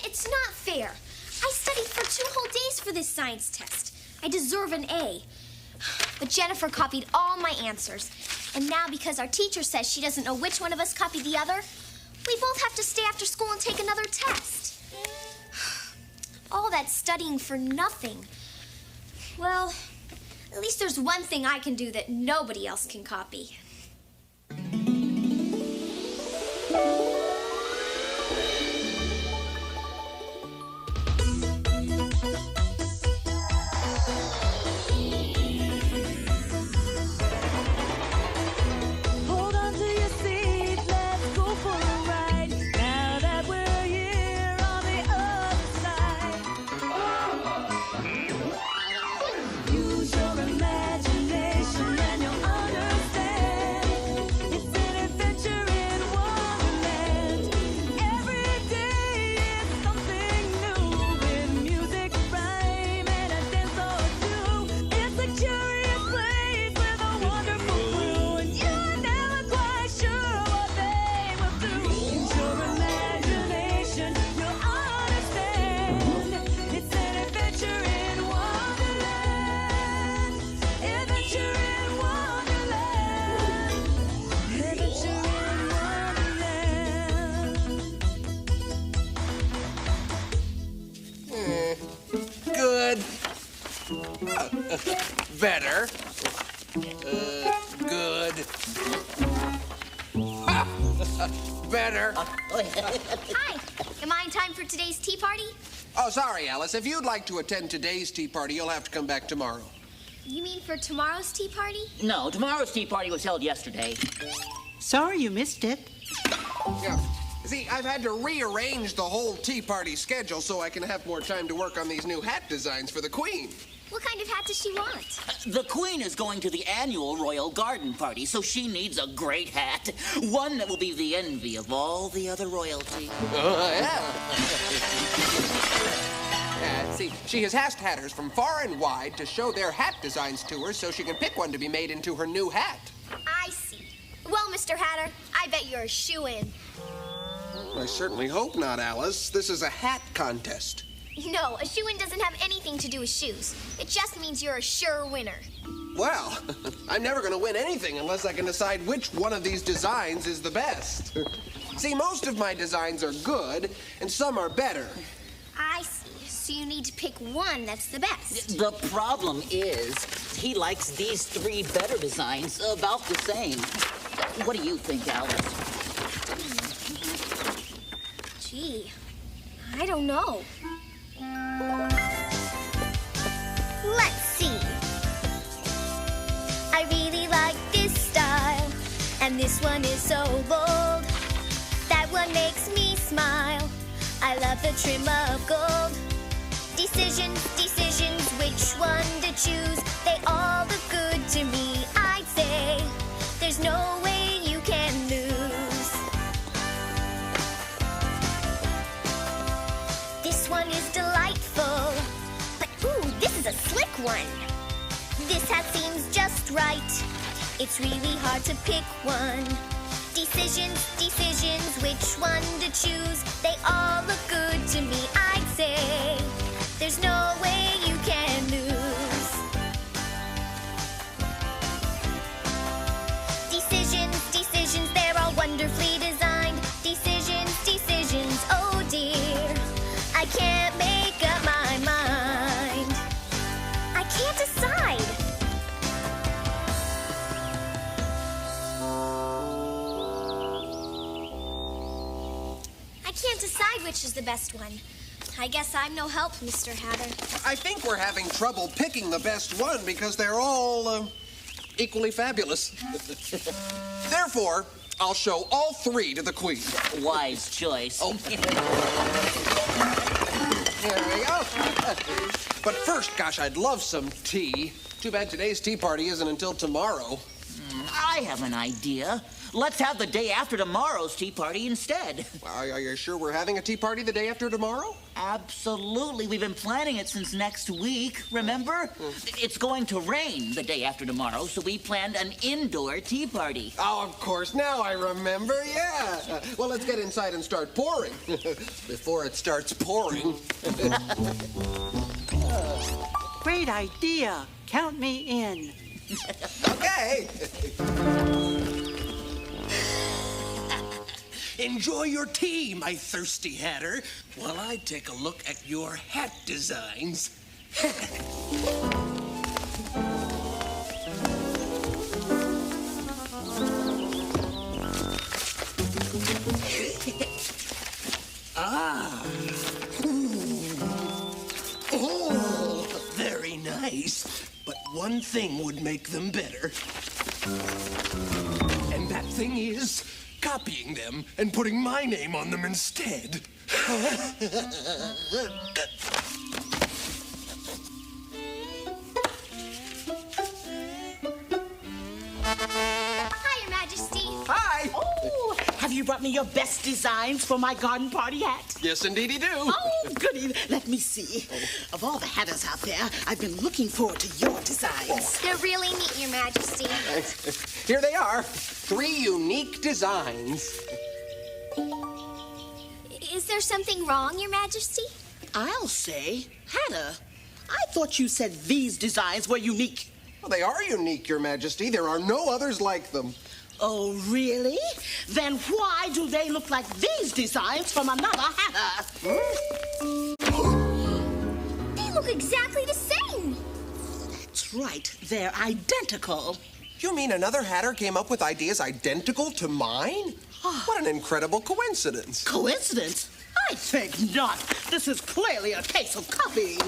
It's not fair. I studied for 2 whole days for this science test. I deserve an A. But Jennifer copied all my answers. And now because our teacher says she doesn't know which one of us copied the other, we both have to stay after school and take another test. All that studying for nothing. Well, at least there's one thing I can do that nobody else can copy. Better. Good. Better. Hi. Am I in time for today's tea party? Oh, sorry, Alice. If you'd like to attend today's tea party, you'll have to come back tomorrow. You mean for tomorrow's tea party? No, tomorrow's tea party was held yesterday. Sorry you missed it. Yeah. See, I've had to rearrange the whole tea party schedule so I can have more time to work on these new hat designs for the Queen. What kind of hat does she want? The Queen is going to the annual Royal Garden Party, so she needs a great hat. One that will be the envy of all the other royalty. Yeah. See, she has asked hatters from far and wide to show their hat designs to her so she can pick one to be made into her new hat. I see. Well, Mr. Hatter, I bet you're a shoo-in. I certainly hope not, Alice. This is a hat contest. No, a shoo-in doesn't have anything to do with shoes. It just means you're a sure winner. Well, I'm never going to win anything unless I can decide which one of these designs is the best. See, most of my designs are good, and some are better. I see. So you need to pick one that's the best. The problem is, he likes these 3 better designs about the same. What do you think, Alice? Gee, I don't know. Let's see. I really like this style, and this one is so bold. That one makes me smile. I love the trim of gold. Decisions, decisions, which one to choose? They all look good to me, I'd say. There's no way you can lose. This one is delightful, but ooh, this is a slick one. This hat seems just right. It's really hard to pick one. Decisions, decisions, which one to choose? They all look good to me, I'd say. There's no way you can lose. Decisions, decisions, they're all wonderfully designed. Decisions, decisions, oh dear. I can't make up my mind. I can't decide. I can't decide which is the best one. I guess I'm no help, Mr. Hatter. I think we're having trouble picking the best one because they're all equally fabulous. Therefore, I'll show all 3 to the Queen. Wise choice. Oh. There we go. But first, gosh, I'd love some tea. Too bad today's tea party isn't until tomorrow. I have an idea. Let's have the day after tomorrow's tea party instead. Are you sure we're having a tea party the day after tomorrow? Absolutely. We've been planning it since next week, remember? It's going to rain the day after tomorrow, so we planned an indoor tea party. Oh, of course. Now I remember. Yeah. Well, let's get inside and start pouring. Before it starts pouring. Great idea. Count me in. Okay. Enjoy your tea, my thirsty hatter, while I take a look at your hat designs. Ah. Oh, very nice. But one thing would make them better. And that thing is copying them and putting my name on them instead. Hi, Your Majesty. Hi. Oh, have you brought me your best designs for my garden party hat? Yes, indeedy do. Oh, goody. Let me see. Of all the hatters out there, I've been looking forward to your designs. They're really neat, Your Majesty. Here they are. 3 unique designs. Is there something wrong, Your Majesty? I'll say, Hatter, I thought you said these designs were unique. Well, they are unique, Your Majesty. There are no others like them. Oh, really? Then why do they look like these designs from another hatter? They look exactly the same. That's right. They're identical. You mean another hatter came up with ideas identical to mine? What an incredible coincidence. Coincidence? I think not. This is clearly a case of copying.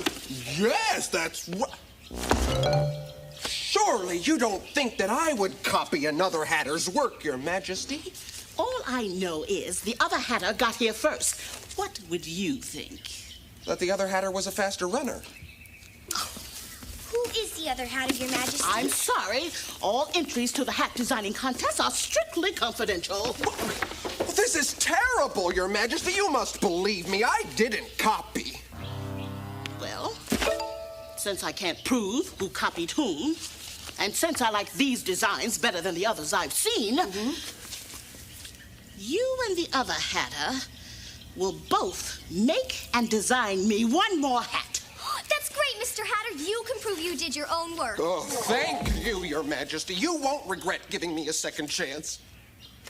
Yes, that's what... Surely you don't think that I would copy another hatter's work, Your Majesty? All I know is the other hatter got here first. What would you think? That the other hatter was a faster runner. Who is the other hatter, Your Majesty? I'm sorry. All entries to the hat designing contest are strictly confidential. This is terrible, Your Majesty. You must believe me. I didn't copy. Well, since I can't prove who copied whom, and since I like these designs better than the others I've seen, you and the other hatter will both make and design me one more hat. That's great, Mr. Hatter. You can prove you did your own work. Oh, thank you, Your Majesty. You won't regret giving me a second chance.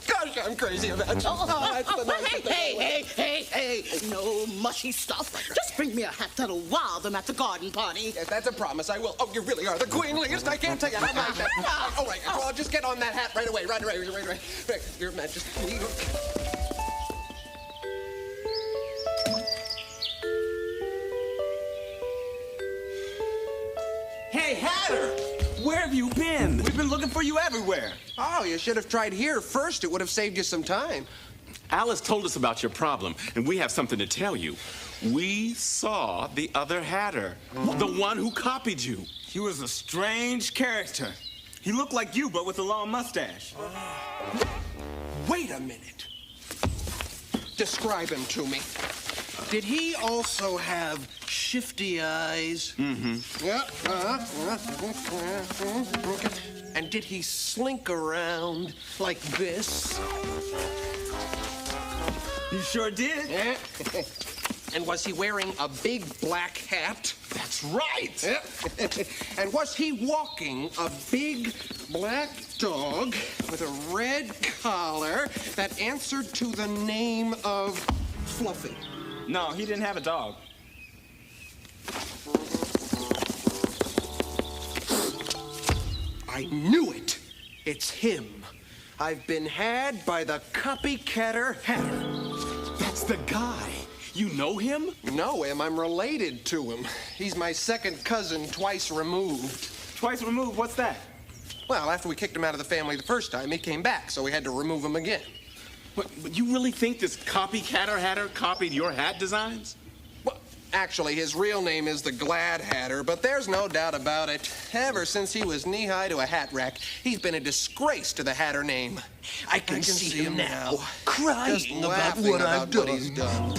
Gosh, I'm crazy about you. Hey, no mushy stuff. Just bring me a hat that'll wow them at the garden party. Yes, that's a promise. I will. Oh, you really are the queenliest. I can't tell you how much that. All right, well, I'll just get on that hat right away. Right. Your Majesty. Hey, Hatter! Where have you been? We've been looking for you everywhere. Oh, you should have tried here first. It would have saved you some time. Alice told us about your problem, and we have something to tell you. We saw the other hatter, the one who copied you. He was a strange character. He looked like you, but with a long mustache. Wait a minute. Describe him to me. Did he also have shifty eyes? Mm-hmm. Yeah. And did he slink around like this? You sure did. Yeah. And was he wearing a big black hat? That's right. Yeah. And was he walking a big black dog with a red collar that answered to the name of Fluffy? No, he didn't have a dog. I knew it. It's him. I've been had by the copycatter hatter. That's the guy. You know him? Know him. I'm related to him. He's my second cousin, twice removed. Twice removed? What's that? Well, after we kicked him out of the family the first time, he came back, so we had to remove him again. But you really think this copycatter hatter copied your hat designs? Well, Actually, his real name is the Glad Hatter, but there's no doubt about it. Ever since he was knee-high to a hat rack, he's been a disgrace to the Hatter name. I can see him now, just crying about laughing what about I've done. what he's done.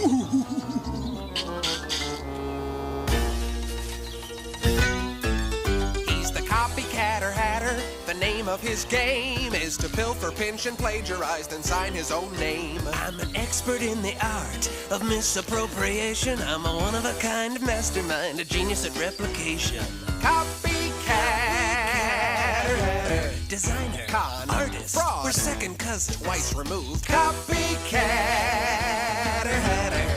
He's the copycatter hatter. The name of his game is to pilfer, pinch, and plagiarize, then sign his own name. I'm an expert in the art of misappropriation. I'm a one-of-a-kind mastermind, a genius at replication. Copycatter hatter. Designer, Con, artist, fraud, we're second cousins. twice removed. Copycatter hatter.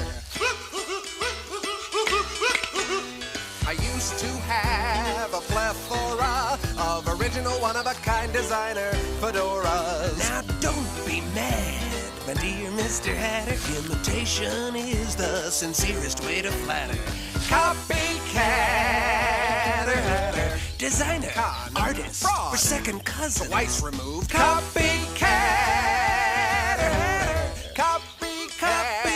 I used to have a plethora of original one-of-a-kind designer fedoras. Now don't be mad, my dear Mr. Hatter. Imitation is the sincerest way to flatter. Copycatter hatter. Designer, Con, artist, fraud, we're second cousins. twice removed. Copycatter hatter. Copycatter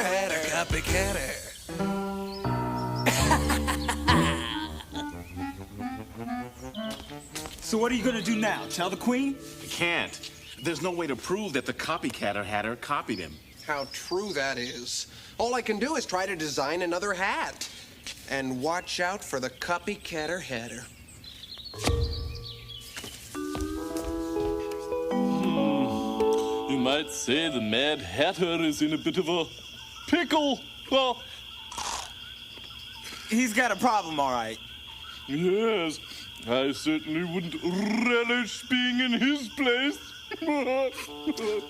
hatter. Copycatter. So what are you gonna do now? Tell the queen? I can't. There's no way to prove that the copycatter hatter copied him. How true that is. All I can do is try to design another hat. And watch out for the copycatter hatter. You might say the Mad Hatter is in a bit of a pickle. Well, He's got a problem, all right. yes, I certainly wouldn't relish being in his place.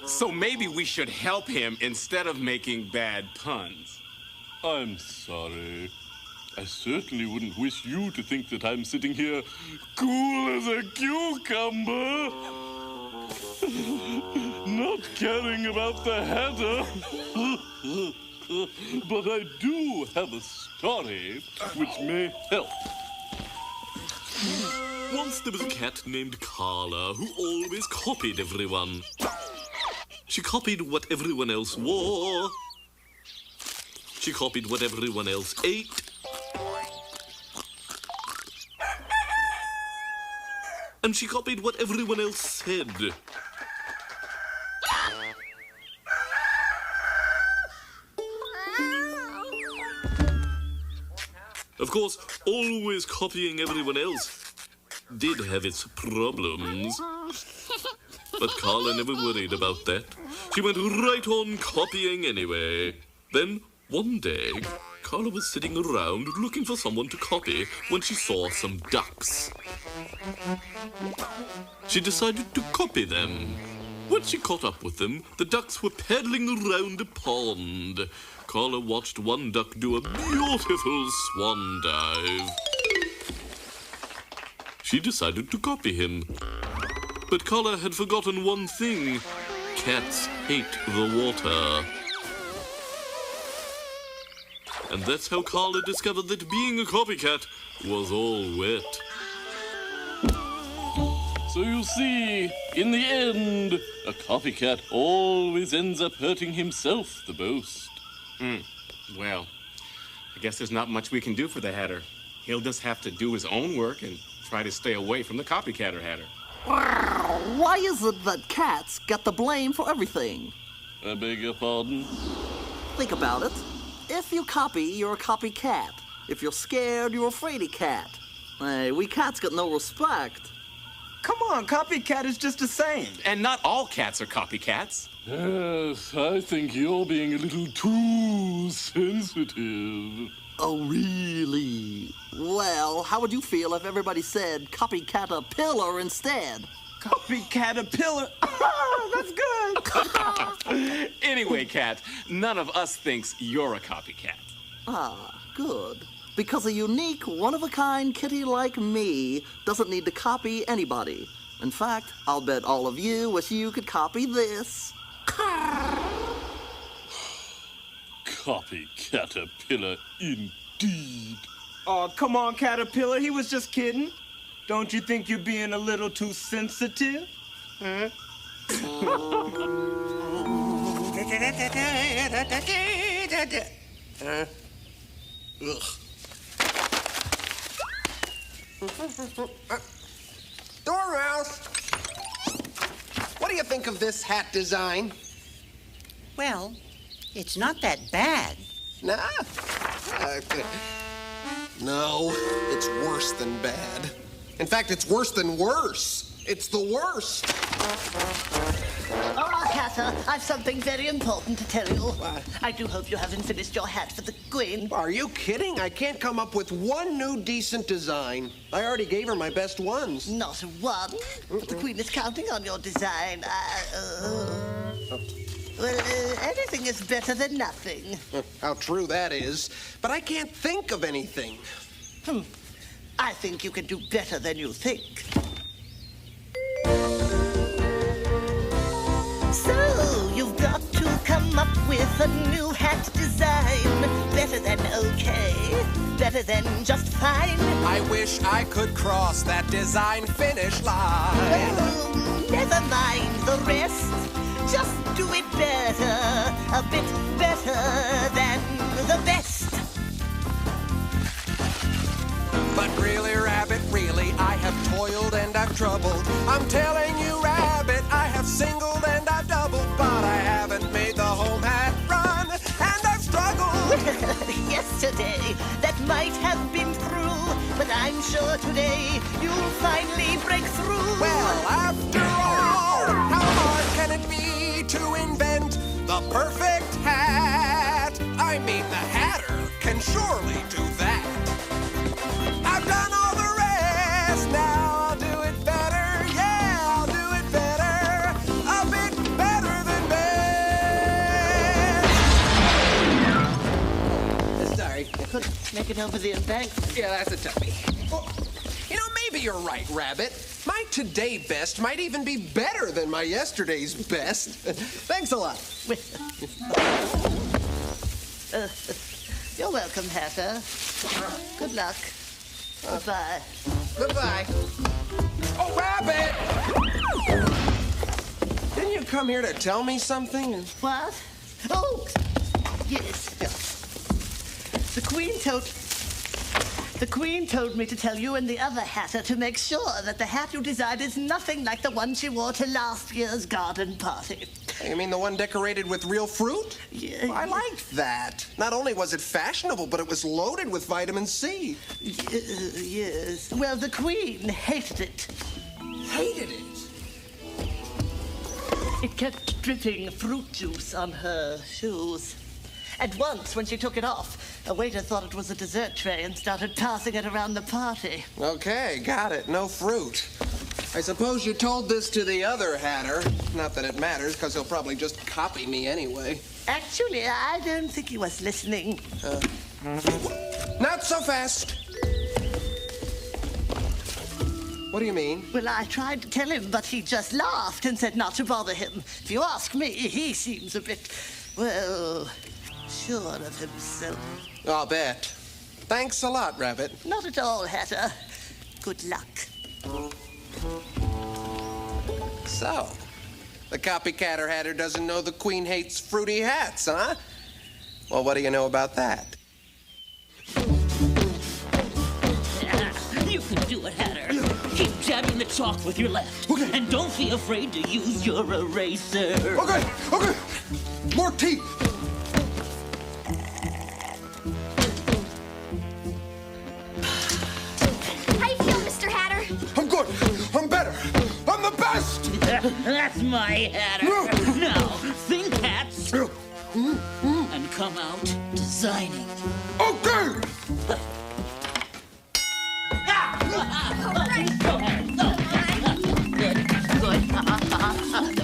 So maybe we should help him instead of making bad puns. I'm sorry. I certainly wouldn't wish you to think that I'm sitting here cool as a cucumber. Not caring about the Hatter. But I do have a story which may help. Once there was a cat named Carla who always copied everyone. She copied what everyone else wore. She copied what everyone else ate. And she copied what everyone else said. Of course, always copying everyone else did have its problems. But Carla never worried about that. She went right on copying anyway. Then, one day, Carla was sitting around looking for someone to copy when she saw some ducks. She decided to copy them. When she caught up with them, the ducks were paddling around a pond. Carla watched one duck do a beautiful swan dive. She decided to copy him. But Carla had forgotten one thing. Cats hate the water. And that's how Carla discovered that being a copycat was all wet. So you see, in the end, a copycat always ends up hurting himself the most. Well, I guess there's not much we can do for the Hatter. He'll just have to do his own work and try to stay away from the copycatter Hatter. Why is it that cats get the blame for everything? I beg your pardon? Think about it. If you copy, you're a copycat. If you're scared, you're a fraidy cat. Hey, we cats get no respect. Come on, copycat is just the same. And not all cats are copycats. Yes, I think you're being a little too sensitive. Oh, really? Well, how would you feel if everybody said copycaterpillar instead? Copycaterpillar. That's good. Anyway, Cat, none of us thinks you're a copycat. Ah, good. Because a unique, one-of-a-kind kitty like me doesn't need to copy anybody. In fact, I'll bet all of you wish you could copy this. Copycaterpillar, indeed. Oh, come on, Caterpillar. He was just kidding. Don't you think you're being a little too sensitive? Ugh. Dormouse! What do you think of this hat design? Well, it's not that bad. Nah. No, it's worse than bad. In fact, it's worse than worse. It's the worst. Oh, Hatter, I've something very important to tell you. What? I do hope you haven't finished your hat for the Queen. Are you kidding? I can't come up with one new decent design. I already gave her my best ones. Not one. But the Queen is counting on your design. Anything is better than nothing. How true that is. But I can't think of anything. I think you can do better than you think. So, you've got to come up with a new hat design. Better than okay. Better than just fine. I wish I could cross that design finish line. Oh, never mind the rest. Just do it better. A bit better than the best. But really, Rabbit, really, I have toiled and I've troubled. I'm telling you, Rabbit, I have singled and I've doubled. But I haven't made the home hat run, and I've struggled. Yesterday, that might have been true. But I'm sure today, you'll finally break through. Well, after all, how hard can it be to invent the perfect hat? I mean, the Hatter can surely do that. I've done all the rest, now I'll do it better. Yeah, I'll do it better. A bit better than best. Sorry. Make it over the embankment. Yeah, that's a toughie. Well, you know, maybe you're right, Rabbit. My today best might even be better than my yesterday's best. Thanks a lot. You're welcome, Hatter. Good luck. Goodbye. Goodbye. Oh, Rabbit! Didn't you come here to tell me something? What? Oh, yes. The Queen told me to tell you and the other Hatter to make sure that the hat you designed is nothing like the one she wore to last year's garden party. You mean the one decorated with real fruit? Yeah. I liked that. Not only was it fashionable, but it was loaded with vitamin C. Yes. Well, the Queen hated it. Hated it? It kept dripping fruit juice on her shoes. And once, when she took it off, a waiter thought it was a dessert tray and started passing it around the party. Okay, got it. No fruit. I suppose you told this to the other Hatter. Not that it matters, because he'll probably just copy me anyway. Actually, I don't think he was listening. Not so fast. What do you mean? Well, I tried to tell him, but he just laughed and said not to bother him. If you ask me, he seems a bit, well, sure of himself. I'll bet. Thanks a lot, Rabbit. Not at all, Hatter. Good luck. So, the copycatter Hatter doesn't know the Queen hates fruity hats, huh? Well, what do you know about that? You can do it, Hatter. Keep jabbing the chalk with your left. Okay. And don't be afraid to use your eraser. Okay. More teeth. How you feel, Mr. Hatter? I'm good. I'm better. I'm the best. That's my Hatter. Now, think hats and come out designing. Okay. Go ahead. Good.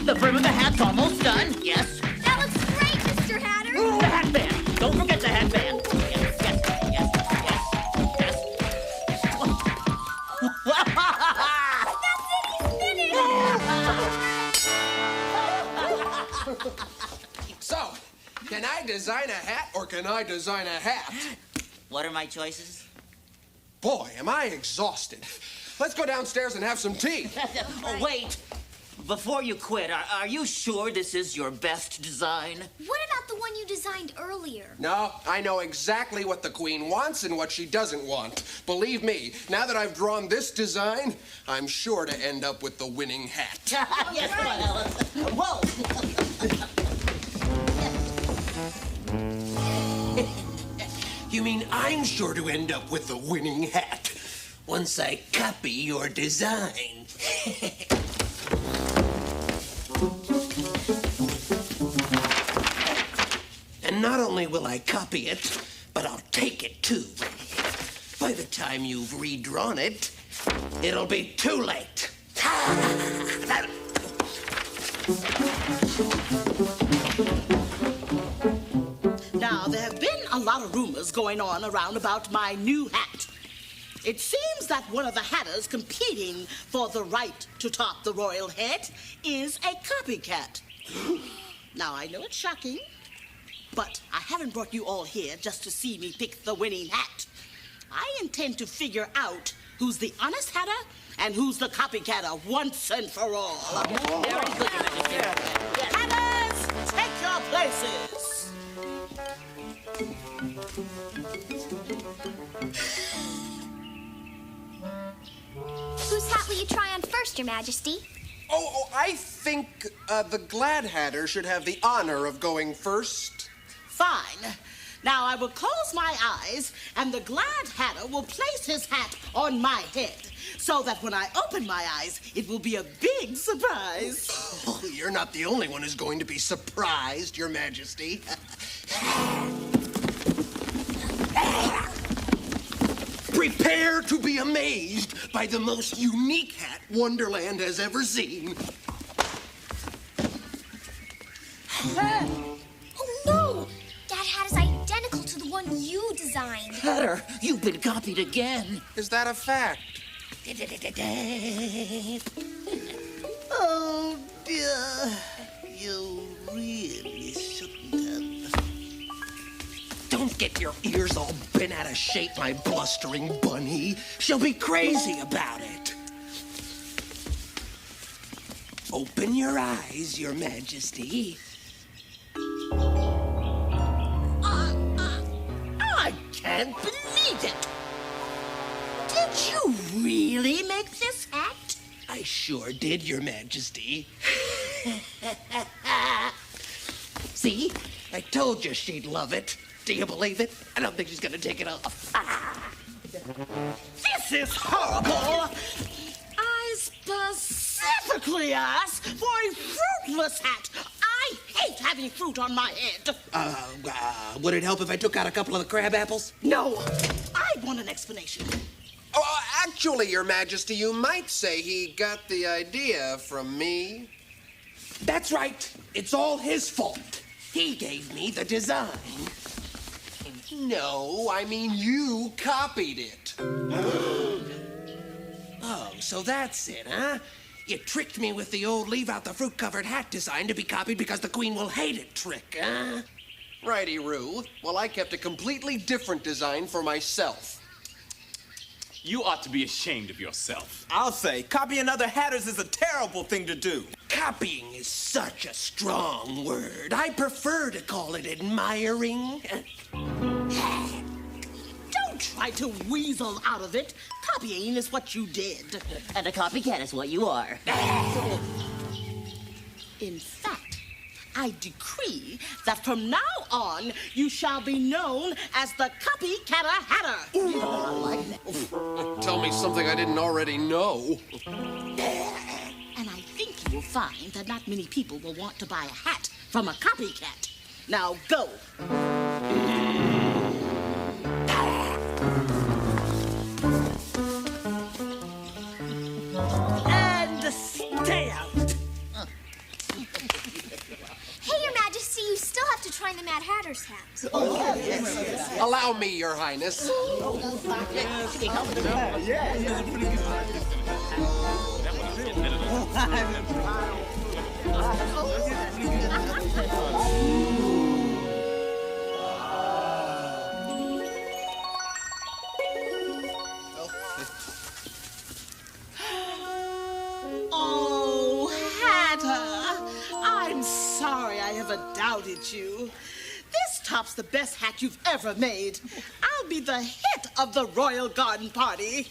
The brim of the hat's almost done. Yes. That looks great, Mr. Hatter. The hat band. Don't forget the hat band. Yes. So, can I design a hat or can I design a hat? What are my choices? Boy, am I exhausted. Let's go downstairs and have some tea. Oh, wait. Before you quit, are you sure this is your best design? What about the one you designed earlier? No, I know exactly what the Queen wants and what she doesn't want. Believe me, now that I've drawn this design, I'm sure to end up with the winning hat. Yes, Alice. Whoa! You mean I'm sure to end up with the winning hat once I copy your design? And not only will I copy it, but I'll take it too. By the time you've redrawn it, it'll be too late. Now, there have been a lot of rumors going on around about my new hat. It seems that one of the hatters competing for the right to top the royal head is a copycat. Now, I know it's shocking, but I haven't brought you all here just to see me pick the winning hat. I intend to figure out who's the honest hatter and who's the copycatter once and for all. Very good, Your Majesty. Hatters, take your places. Whose hat will you try on first, Your Majesty? Oh, I think the Glad Hatter should have the honor of going first. Fine. Now I will close my eyes, and the Glad Hatter will place his hat on my head, so that when I open my eyes, it will be a big surprise. Oh, you're not the only one who's going to be surprised, Your Majesty. Prepare to be amazed by the most unique hat Wonderland has ever seen. Oh, no! That hat is identical to the one you designed. Hatter, you've been copied again. Is that a fact? Oh, dear. You really shouldn't have. Don't get your ears all bent out of shape, my blustering bunny. She'll be crazy about it. Open your eyes, Your Majesty. I can't believe it. Did you really make this hat? I sure did, Your Majesty. See? I told you she'd love it. Do you believe it? I don't think she's gonna take it off. This is horrible. I specifically asked for a fruitless hat. I hate having fruit on my head. Would it help if I took out a couple of the crab apples? No, I want an explanation. Oh, actually, Your Majesty, you might say he got the idea from me. That's right. It's all his fault. He gave me the design. No, I mean you copied it. Oh, so that's it, huh? You tricked me with the old leave-out-the-fruit-covered hat design to be copied because the Queen will hate it trick, huh? Righty-roo. Well, I kept a completely different design for myself. You ought to be ashamed of yourself. I'll say, copying other hatters is a terrible thing to do. Copying is such a strong word. I prefer to call it admiring. Don't try to weasel out of it. Copying is what you did. And a copycat is what you are. In fact, I decree that from now on, you shall be known as the Copycatter Hatter. Tell me something I didn't already know. And I think you will find that not many people will want to buy a hat from a copycat. Now go. And stay out. Hey, Your Majesty, you still have to try the Mad Hatter's hat. Allow me, Your Highness. Oh, sorry I ever doubted you. This top's the best hat you've ever made. I'll be the hit of the Royal Garden Party.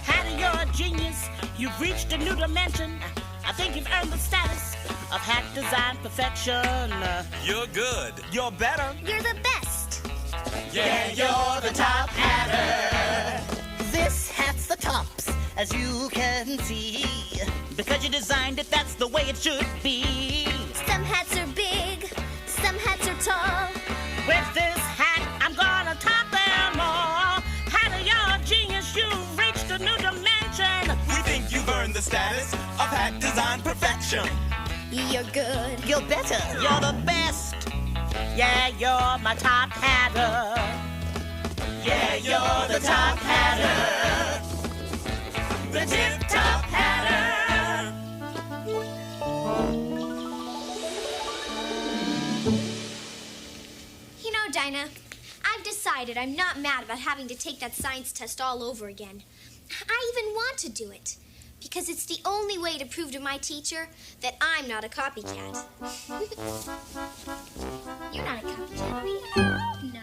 Hattie, you're a genius. You've reached a new dimension. I think you've earned the status of hat design perfection. You're good. You're better. You're the best. Yeah, you're the top hatter. This hat's the tops, as you can see. Because you designed it, that's the way it should be. Some hats are big, some hats are tall. With this hat, I'm gonna top them all. Hattie, you're a genius. You've reached a new dimension. We think you've earned the status of hat design perfection. You're good. You're better. You're the best. Yeah, you're my top hatter. Yeah, you're the top hatter. The tip-top hatter. You know, Dinah, I've decided I'm not mad about having to take that science test all over again. I even want to do it, because it's the only way to prove to my teacher that I'm not a copycat. You're not a copycat, are you? No.